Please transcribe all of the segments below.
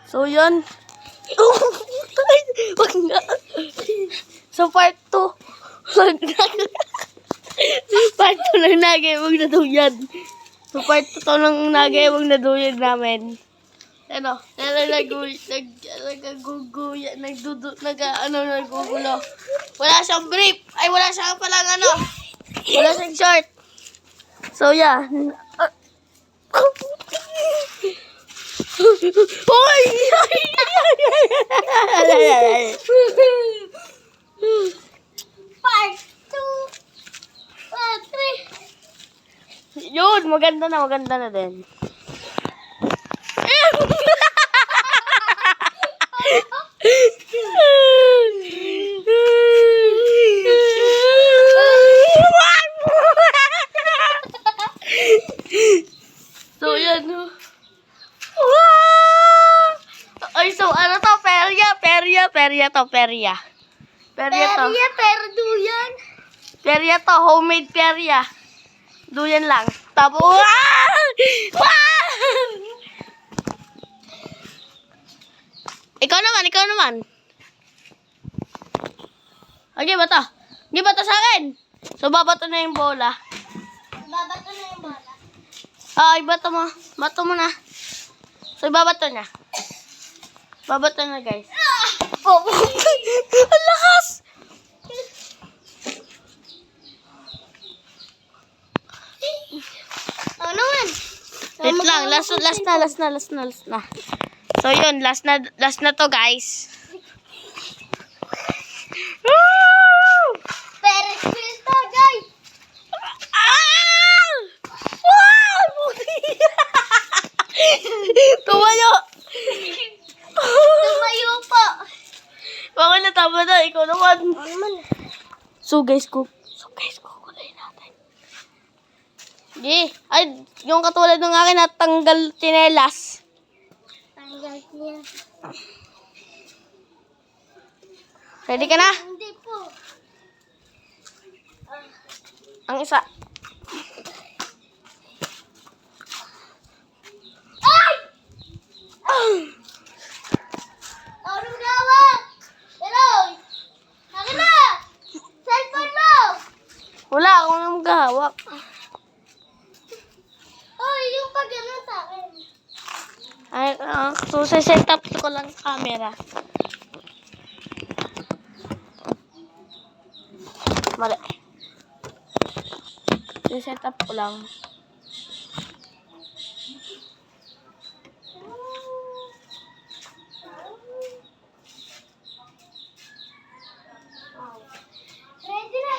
So, yun. Wag na. So, part 2. Part 2 ng nag-iwag na duyan. So, part 2 to ng nag-iwag na duyan namin. Ano? Nagugulo. Wala siyang brief. Ay, wala siyang palang ano. Wala siyang short. So, yeah. Hoy! Part 2. Part 3. Yun, maganda na din. So, yan. Ay, so, ano to? Perya to. Perya Perduyan. Perya to, homemade perya. Duyan lang. Tapos, Ikaw naman. Okay, bato. Hindi bato sa akin. So, babato na yung bola. Babato na yung bola. Ay, bato mo. Bato mo na. So, babato na. Babato na, guys. Oh, ang lakas! Ano naman? Wait lang, last na. So yun, last na to, guys. Pero Cristo, guys. Ah! Wow! Tumayo! Tumayo po. Baka natama na, ikaw naman. Ano naman? So guys, kukulay natin. Sige. Ay, yung katulad ng akin na tanggal tsinelas. Tanggal niya. Ready ka na? Hindi po. Ang isa. Ay! Anong gawa? Hello? Akin na! Cellphone mo! Wala akong nang maghahawak. Oh, yung pag ano sa akin. Ay, so set up ko lang camera. Mali. Set up ko lang. Ready na.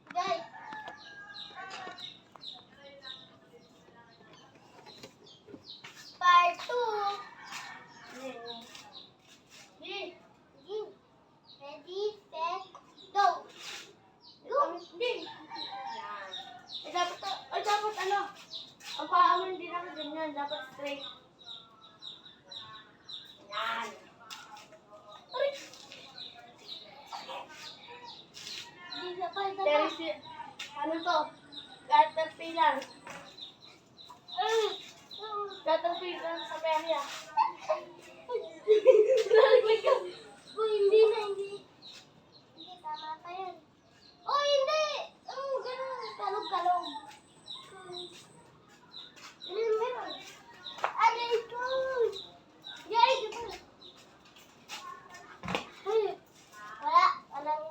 Guys. Part 2. Ready, set, go. Go. Dapat ano? Ang paa mo hindi na ganyan. Dapat straight. Yan. Ano to? Caterpillar. Caterpillar sa perya. Nalaglag ka. Oh, hindi. Hindi, tama pa yan. Oh, hindi. Ganun. Kalog-kalog. Meron. Ano ito? Guys, ito. Wala. Walang...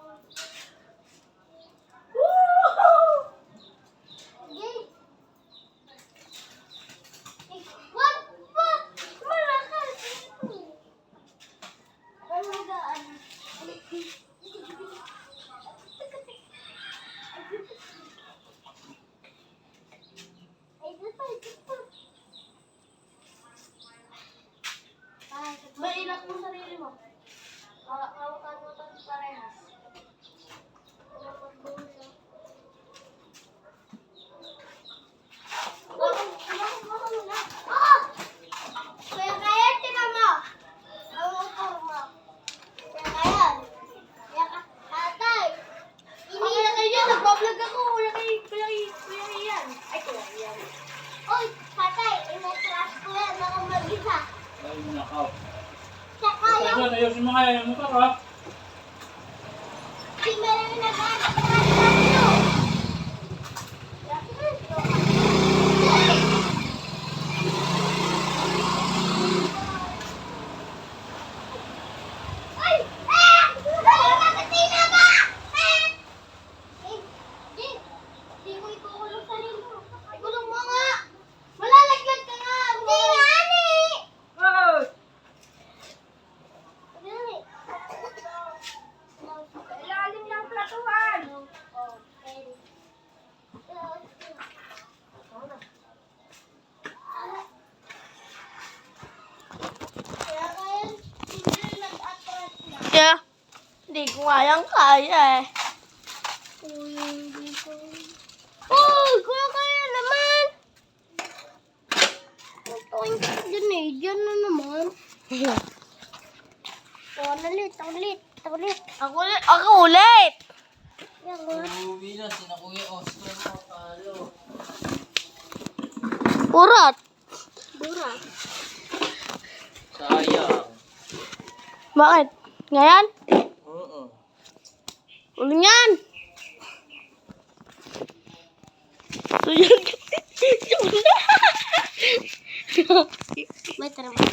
Wag pa! Malakas! Ano magaan? kaya mo ka? Hindi marami nag-aaral. Ay! Ah! Makatina ka! Ah! Hindi mo ikukulong sarili mo. Ikulong mo nga! Malalaglag ka nga! Hindi nga, ani! Oh! Ilalim ng platuhan! Kaya ngayon, hindi nag-atras na. Kaya, hindi ko kaya eh. Uy, hindi ko. Oh, kaya naman. Ito dyan eh. Dyan na naman. Ulit. Ako ulit. Yan, ulit. Uuwi na, sina Kuya Oscar mo, palo. Urat. Dura. Sayang. Bakit? Ngayon? Oo. Uling yan. So, yun. May tara mo.